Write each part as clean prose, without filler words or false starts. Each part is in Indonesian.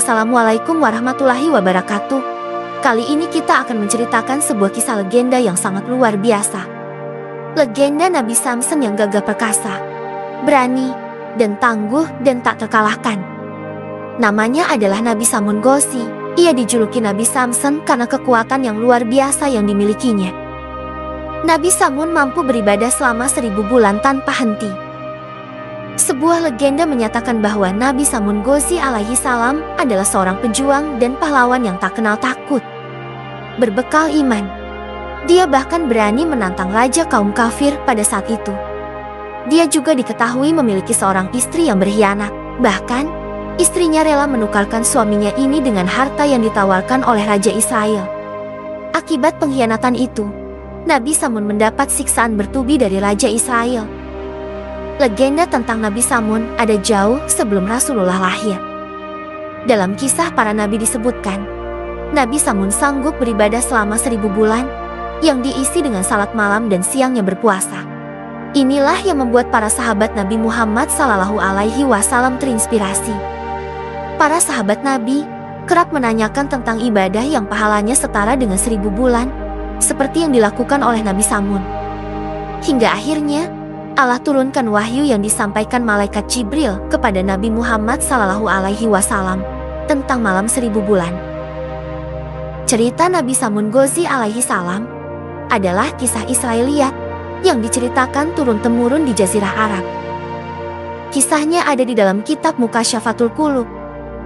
Assalamualaikum warahmatullahi wabarakatuh. Kali ini kita akan menceritakan sebuah kisah legenda yang sangat luar biasa. Legenda Nabi Samson yang gagah perkasa, berani, dan tangguh dan tak terkalahkan. Namanya adalah Nabi Samun Gosi. Ia dijuluki Nabi Samson karena kekuatan yang luar biasa yang dimilikinya. Nabi Samun mampu beribadah selama 1000 bulan tanpa henti. Sebuah legenda menyatakan bahwa Nabi Samun Gosi alaihi salam adalah seorang pejuang dan pahlawan yang tak kenal takut. Berbekal iman, dia bahkan berani menantang raja kaum kafir pada saat itu. Dia juga diketahui memiliki seorang istri yang berkhianat. Bahkan, istrinya rela menukarkan suaminya ini dengan harta yang ditawarkan oleh Raja Israel. Akibat pengkhianatan itu, Nabi Samun mendapat siksaan bertubi dari Raja Israel. Legenda tentang Nabi Samun ada jauh sebelum Rasulullah lahir. Dalam kisah para nabi disebutkan, Nabi Samun sanggup beribadah selama 1000 bulan, yang diisi dengan salat malam dan siangnya berpuasa. Inilah yang membuat para sahabat Nabi Muhammad SAW terinspirasi. Para sahabat Nabi kerap menanyakan tentang ibadah yang pahalanya setara dengan 1000 bulan, seperti yang dilakukan oleh Nabi Samun. Hingga akhirnya, Allah turunkan wahyu yang disampaikan malaikat Jibril kepada Nabi Muhammad SAW tentang malam 1000 bulan. Cerita Nabi Samun Gosi alaihi salam adalah kisah Israiliyat yang diceritakan turun-temurun di Jazirah Arab. Kisahnya ada di dalam kitab Mukasyafatul Qulub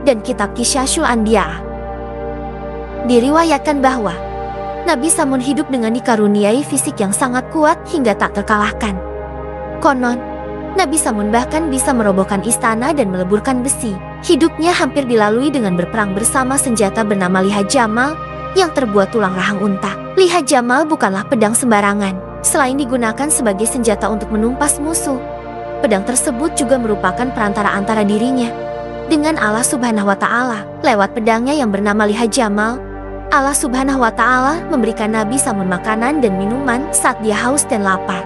dan kitab Qisasul Anbiya. Diriwayatkan bahwa Nabi Samun hidup dengan dikaruniai fisik yang sangat kuat hingga tak terkalahkan. Konon, Nabi Samun bahkan bisa merobohkan istana dan meleburkan besi. Hidupnya hampir dilalui dengan berperang bersama senjata bernama Liha Jamal yang terbuat tulang rahang unta. Liha Jamal bukanlah pedang sembarangan. Selain digunakan sebagai senjata untuk menumpas musuh, pedang tersebut juga merupakan perantara antara dirinya dengan Allah Subhanahu wa Ta'ala. Lewat pedangnya yang bernama Liha Jamal, Allah Subhanahu wa Ta'ala memberikan Nabi Samun makanan dan minuman saat dia haus dan lapar.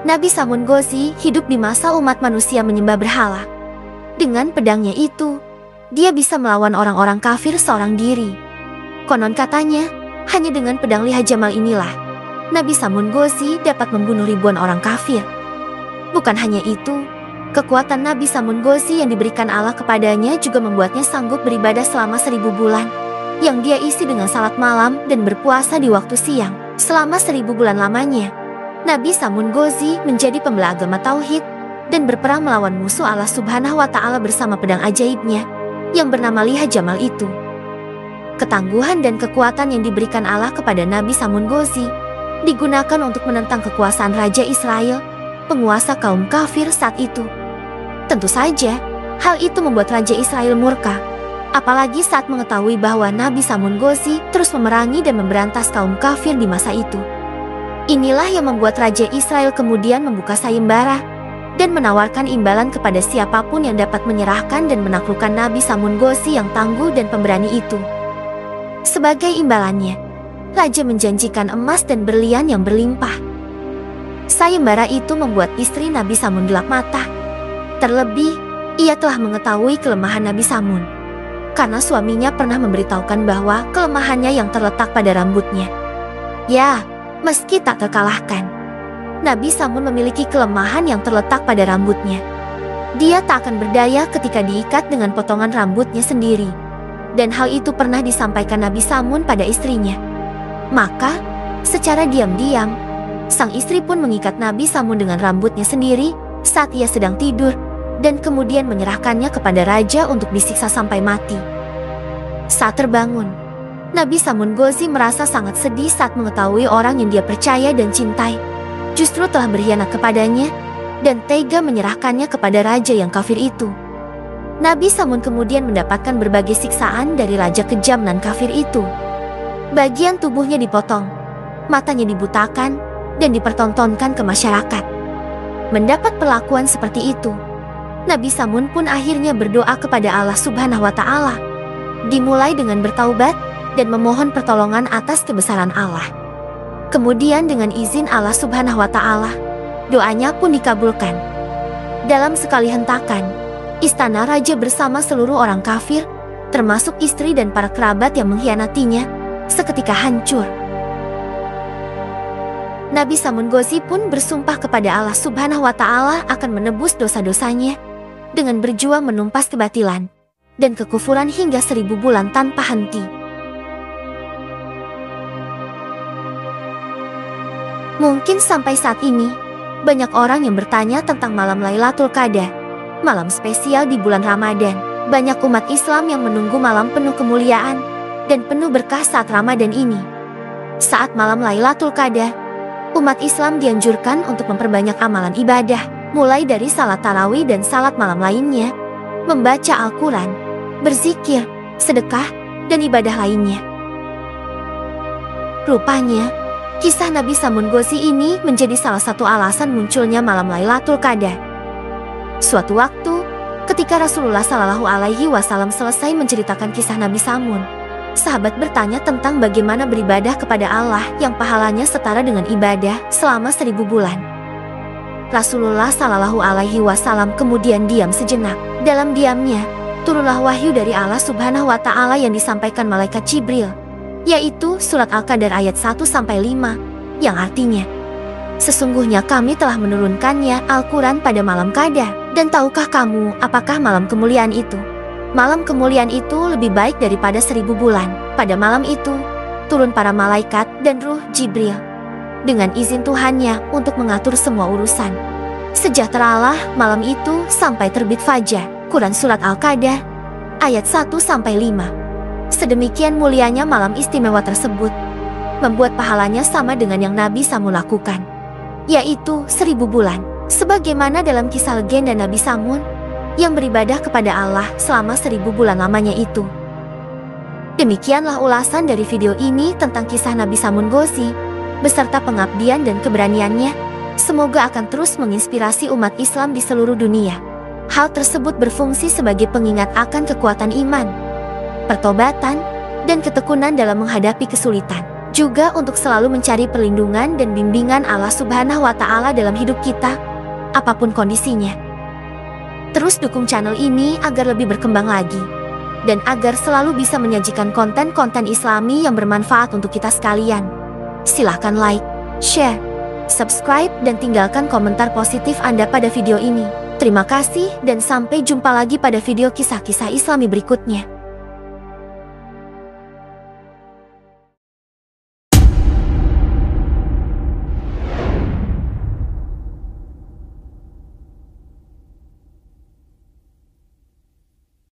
Nabi Samun Gosi hidup di masa umat manusia menyembah berhala. Dengan pedangnya itu, dia bisa melawan orang-orang kafir seorang diri. Konon katanya, hanya dengan pedang Liha Jamal inilah, Nabi Samun Gosi dapat membunuh ribuan orang kafir. Bukan hanya itu, kekuatan Nabi Samun Gosi yang diberikan Allah kepadanya juga membuatnya sanggup beribadah selama 1000 bulan, yang dia isi dengan salat malam dan berpuasa di waktu siang. Selama 1000 bulan lamanya, Nabi Samun Gosi menjadi pembela agama Tauhid dan berperang melawan musuh Allah Subhanahu wa Ta'ala bersama pedang ajaibnya yang bernama Liha Jamal itu. Ketangguhan dan kekuatan yang diberikan Allah kepada Nabi Samun Gosi digunakan untuk menentang kekuasaan Raja Israel, penguasa kaum kafir saat itu. Tentu saja, hal itu membuat Raja Israel murka, apalagi saat mengetahui bahwa Nabi Samun Gosi terus memerangi dan memberantas kaum kafir di masa itu. Inilah yang membuat Raja Israel kemudian membuka sayembara dan menawarkan imbalan kepada siapapun yang dapat menyerahkan dan menaklukkan Nabi Samun Gosi yang tangguh dan pemberani itu. Sebagai imbalannya, Raja menjanjikan emas dan berlian yang berlimpah. Sayembara itu membuat istri Nabi Samun gelap mata. Terlebih, ia telah mengetahui kelemahan Nabi Samun, karena suaminya pernah memberitahukan bahwa kelemahannya yang terletak pada rambutnya. Ya, meski tak terkalahkan, Nabi Samun memiliki kelemahan yang terletak pada rambutnya. Dia tak akan berdaya ketika diikat dengan potongan rambutnya sendiri. Dan hal itu pernah disampaikan Nabi Samun pada istrinya. Maka, secara diam-diam, sang istri pun mengikat Nabi Samun dengan rambutnya sendiri saat ia sedang tidur, dan kemudian menyerahkannya kepada raja untuk disiksa sampai mati. Saat terbangun, Nabi Samun Gosi merasa sangat sedih saat mengetahui orang yang dia percaya dan cintai justru telah berkhianat kepadanya dan tega menyerahkannya kepada raja yang kafir itu. Nabi Samun kemudian mendapatkan berbagai siksaan dari raja kejam nan kafir itu. Bagian tubuhnya dipotong, matanya dibutakan, dan dipertontonkan ke masyarakat. Mendapat perlakuan seperti itu, Nabi Samun pun akhirnya berdoa kepada Allah Subhanahu wa Ta'ala. Dimulai dengan bertaubat dan memohon pertolongan atas kebesaran Allah. Kemudian dengan izin Allah Subhanahu wa Ta'ala, doanya pun dikabulkan. Dalam sekali hentakan, istana raja bersama seluruh orang kafir termasuk istri dan para kerabat yang mengkhianatinya, seketika hancur. Nabi Samun Ghazi pun bersumpah kepada Allah Subhanahu wa Ta'ala akan menebus dosa-dosanya dengan berjuang menumpas kebatilan dan kekufuran hingga 1000 bulan tanpa henti. Mungkin sampai saat ini, banyak orang yang bertanya tentang malam Lailatul Qadar, malam spesial di bulan Ramadan. Banyak umat Islam yang menunggu malam penuh kemuliaan dan penuh berkah saat Ramadan ini. Saat malam Lailatul Qadar, umat Islam dianjurkan untuk memperbanyak amalan ibadah, mulai dari salat tarawih dan salat malam lainnya, membaca Al-Quran, berzikir, sedekah, dan ibadah lainnya. Rupanya, kisah Nabi Samun Ghazi ini menjadi salah satu alasan munculnya malam Lailatul Qadar. Suatu waktu, ketika Rasulullah Shallallahu Alaihi Wasallam selesai menceritakan kisah Nabi Samun, sahabat bertanya tentang bagaimana beribadah kepada Allah yang pahalanya setara dengan ibadah selama 1000 bulan. Rasulullah Shallallahu Alaihi Wasallam kemudian diam sejenak. Dalam diamnya, turunlah wahyu dari Allah Subhanahu wa Ta'ala yang disampaikan malaikat Jibril, yaitu surat Al-Qadar ayat 1-5, yang artinya, sesungguhnya kami telah menurunkannya Al-Quran pada malam Qadar. Dan tahukah kamu apakah malam kemuliaan itu? Malam kemuliaan itu lebih baik daripada 1000 bulan. Pada malam itu, turun para malaikat dan ruh Jibril dengan izin Tuhannya untuk mengatur semua urusan. Sejahteralah malam itu sampai terbit fajar. Quran Surat Al-Qadar ayat 1-5. Sedemikian mulianya malam istimewa tersebut, membuat pahalanya sama dengan yang Nabi Samun lakukan, yaitu 1000 bulan. Sebagaimana dalam kisah legenda Nabi Samun yang beribadah kepada Allah selama 1000 bulan lamanya itu. Demikianlah ulasan dari video ini tentang kisah Nabi Samun Ghazi beserta pengabdian dan keberaniannya. Semoga akan terus menginspirasi umat Islam di seluruh dunia. Hal tersebut berfungsi sebagai pengingat akan kekuatan iman, pertobatan, dan ketekunan dalam menghadapi kesulitan. Juga untuk selalu mencari perlindungan dan bimbingan Allah Subhanahu wa Ta'ala dalam hidup kita, apapun kondisinya. Terus dukung channel ini agar lebih berkembang lagi, dan agar selalu bisa menyajikan konten-konten Islami yang bermanfaat untuk kita sekalian. Silahkan like, share, subscribe, dan tinggalkan komentar positif Anda pada video ini. Terima kasih dan sampai jumpa lagi pada video kisah-kisah Islami berikutnya.